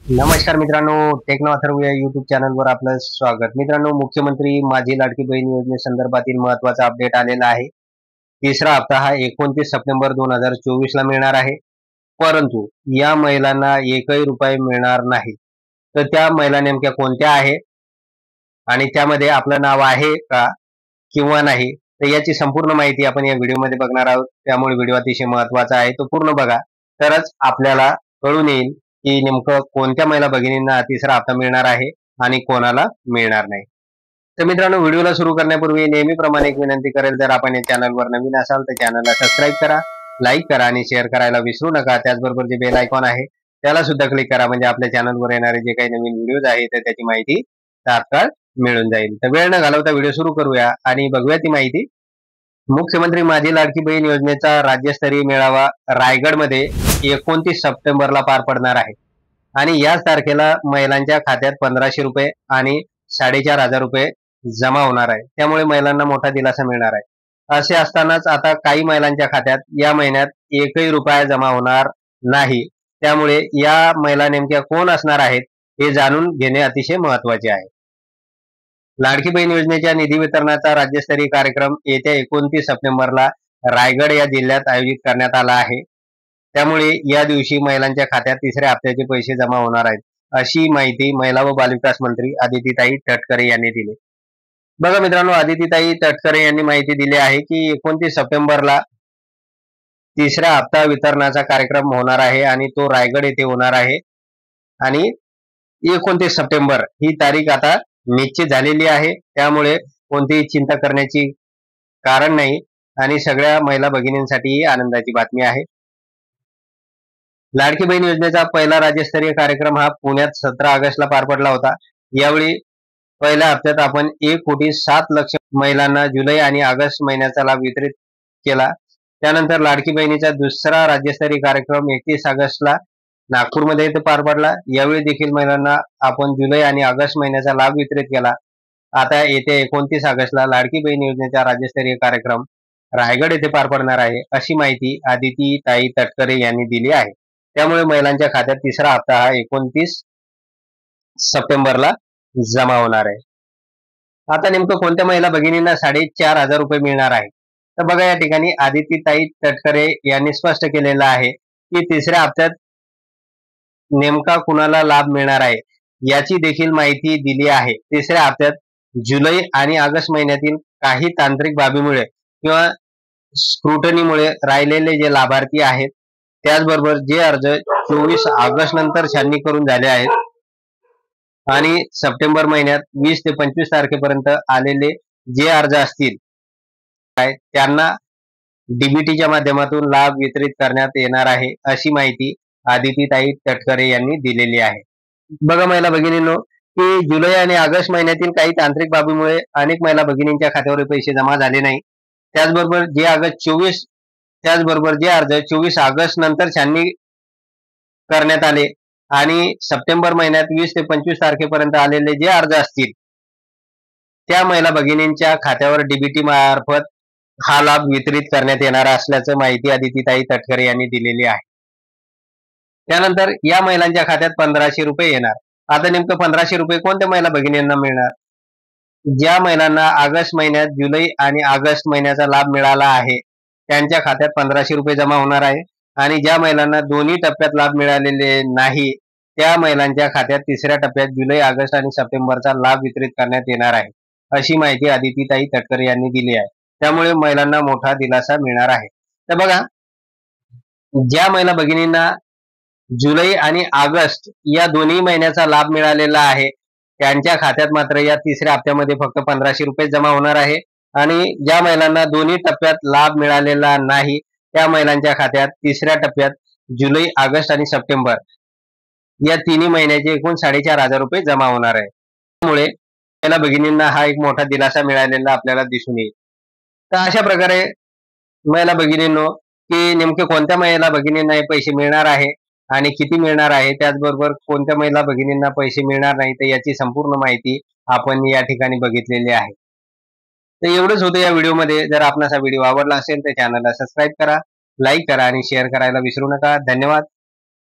नमस्कार मित्रांनो, टेक्नो अथर्व या युट्यूब चॅनलवर आपलं स्वागत. मित्रांनो, मुख्यमंत्री माझी लाडकी बहीण योजनेसंदर्भातील महत्त्वाचा अपडेट आलेला आहे. तिसरा हप्ता हा 29 सप्टेंबर 2024 ला मिळणार आहे. परंतु या महिलांना एकही रुपये मिळणार नाही. तर त्या महिला नेमक्या कोणत्या आहेत आणि त्यामध्ये आपलं नाव आहे का किंवा नाही, तर याची संपूर्ण माहिती आपण या व्हिडिओमध्ये बघणार आहोत. त्यामुळे व्हिडिओ अतिशय महत्त्वाचा आहे, तो पूर्ण बघा. तरच आपल्याला कळून येईल की नेमकं कोणत्या महिला भगिनींना तिसरा हप्ता मिळणार आहे आणि कोणाला मिळणार नाही. तर मित्रांनो, व्हिडिओला सुरू करण्यापूर्वी नेहमीप्रमाणे एक विनंती करेल, जर आपण या चॅनलवर नवीन असाल तर चॅनलला सबस्क्राईब करा, लाईक करा आणि शेअर करायला विसरू नका. त्याचबरोबर जे बेल आयकॉन आहे त्याला सुद्धा क्लिक करा, म्हणजे आपल्या चॅनलवर येणारे जे काही नवीन व्हिडिओज आहेत तर त्याची माहिती तात्काळ मिळून जाईल. तर वेळ न घालवता व्हिडिओ सुरू करूया आणि बघूया ती माहिती. मुख्यमंत्री माझी लाडकी बहीण योजनेचा राज्यस्तरीय मेळावा रायगडमध्ये 29 सप्टेंबरला पार पडणार आहे आणि याच तारखेला महिलांच्या खात्यात 1500 रुपये आणि 4500 रुपये जमा होणार आहे. त्यामुळे महिलांना मोठा दिलासा मिळणार आहे. असे असतानाच आता काही महिलांच्या खात्यात या महिन्यात एकही रुपया जमा होणार नाही. त्यामुळे या महिला नेमक्या कोण असणार आहेत हे जाणून घेणे अतिशय महत्त्वाचे आहे. लाडकी बहीण योजनेच्या निधी वितरणाचा राज्यस्तरीय कार्यक्रम येत्या 29 सप्टेंबरला रायगड या जिल्ह्यात आयोजित करण्यात आला आहे. त्यामुळे या दिवशी महिलांच्या खात्यात तिसऱ्या हप्त्याचे पैसे जमा होणार आहेत, अशी माहिती महिला व बालविकास मंत्री आदितीताई तटकरे यांनी दिली. बघा मित्रांनो, आदितीताई तटकरे यांनी माहिती दिली आहे की 29 सप्टेंबरला तिसऱ्या हप्ता वितरणाचा कार्यक्रम होणार आहे आणि तो रायगड येथे होणार आहे. आणि 29 सप्टेंबर ही तारीख आता निश्चित झालेली आहे. त्यामुळे कोणतीही चिंता करण्याची कारण नाही आणि सगळ्या महिला भगिनींसाठी ही आनंदाची बातमी आहे. लाडकी बहीण योजनेचा पहिला राज्यस्तरीय कार्यक्रम हा पुण्यात 17 ऑगस्टला पार पडला होता. यावेळी पहिल्या हप्त्यात आपण 1,07,00,000 महिलांना जुलै आणि ऑगस्ट महिन्याचा लाभ वितरित केला. त्यानंतर लाडकी बहिणीचा दुसरा राज्यस्तरीय कार्यक्रम 31 ऑगस्टला नागपूरमध्ये येथे पार पडला. यावेळी देखील महिलांना आपण जुलै आणि ऑगस्ट महिन्याचा लाभ वितरित केला. आता येत्या 29 ऑगस्टला लाडकी बहीण योजनेचा राज्यस्तरीय कार्यक्रम रायगड येथे पार पडणार आहे, अशी माहिती आदितीताई तटकरे यांनी दिली आहे. त्यामुळे महिलांच्या खात्यात तिसरा हप्ता हा 29 सप्टेंबरला जमा होणार आहे. आता नेमकं कोणत्या महिला भगिनींना 4500 रुपये मिळणार आहे, तर बघा या ठिकाणी आदितीताई तटकरे यांनी स्पष्ट केलेलं आहे की तिसऱ्या हप्त्यात नेमका कुणाला लाभ मिळणार आहे याची देखील माहिती दिली आहे. तिसऱ्या हप्त्यात जुलै आणि ऑगस्ट महिन्यातील काही तांत्रिक बाबीमुळे किंवा स्क्रुटनीमुळे राहिलेले जे लाभार्थी आहेत, त्याचबरोबर जे अर्ज 24 ऑगस्ट नंतर छाननी करून झाले आहेत आणि सप्टेंबर महिन्यात 20 ते 25 तारखेपर्यंत आलेले जे अर्ज असतील त्यांना डीबीटीच्या माध्यमातून लाभ वितरित करण्यात येणार आहे, अशी माहिती आदितीताई तटकरे यांनी दिलेली आहे. बघा महिला भगिनींनो, की जुलै आणि ऑगस्ट महिन्यातील काही तांत्रिक बाबीमुळे अनेक महिला भगिनींच्या खात्यावर पैसे जमा झाले नाही. त्याचबरोबर जे अर्ज 24 ऑगस्ट नंतर छाननी करण्यात आले आणि सप्टेंबर महिन्यात 20 ते 25 तारखेपर्यंत आलेले जे अर्ज असतील त्या महिला भगिनींच्या खात्यावर डीबीटी मार्फत हा लाभ वितरित करण्यात येणार असल्याचं माहिती आदितीताई तटकरे यांनी दिलेली आहे. त्यानंतर या महिलांच्या खात्यात 1500 रुपये येणार. आता नेमकं 1500 रुपये कोणत्या महिला भगिनींना मिळणार? ज्या महिलांना ऑगस्ट महिन्यात जुलै आणि ऑगस्ट महिन्याचा लाभ मिळाला आहे त्यांच्या खात्यात 1500 रुपये जमा होणार आहे आणि ज्या महिलांना दोन्ही टप्प्यात लाभ मिळालेले नाही त्या महिलांच्या खात्यात तिसऱ्या टप्प्यात जुलै, ऑगस्ट आणि सप्टेंबरचा लाभ वितरित करण्यात येणार आहे, अशी माहिती आदितीताई तटकरे यांनी दिली आहे. त्यामुळे महिलांना मोठा दिलासा मिळणार आहे. तर बघा, ज्या महिला भगिनींना जुलै आणि ऑगस्ट या दोन्ही महिन्याचा लाभ मिळालेला आहे त्यांच्या खात्यात मात्र या तिसऱ्या हप्त्यामध्ये फक्त 1500 रुपये जमा होणार आहे आणि ज्या महिलांना दोन्ही टप्प्यात लाभ मिळालेला नाही त्या महिलांच्या खात्यात तिसऱ्या टप्प्यात जुलै, ऑगस्ट आणि सप्टेंबर या तिन्ही महिन्याचे एकूण 4500 रुपये जमा होणार आहे. त्यामुळे महिला भगिनींना हा एक मोठा दिलासा मिळालेला आपल्याला दिसून येईल. तर अशा प्रकारे महिला भगिनींनो, की नेमके कोणत्या महिला भगिनींना हे पैसे मिळणार आहे आणि किती मिळणार आहे, त्याचबरोबर कोणत्या महिला भगिनींना पैसे मिळणार नाही, तर याची संपूर्ण माहिती आपण या ठिकाणी बघितलेली आहे. तर एवढंच होतं या व्हिडिओमध्ये. जर आपणास हा व्हिडिओ आवडला असेल तर चॅनलला सबस्क्राईब करा, लाईक करा आणि शेअर करायला विसरू नका. धन्यवाद.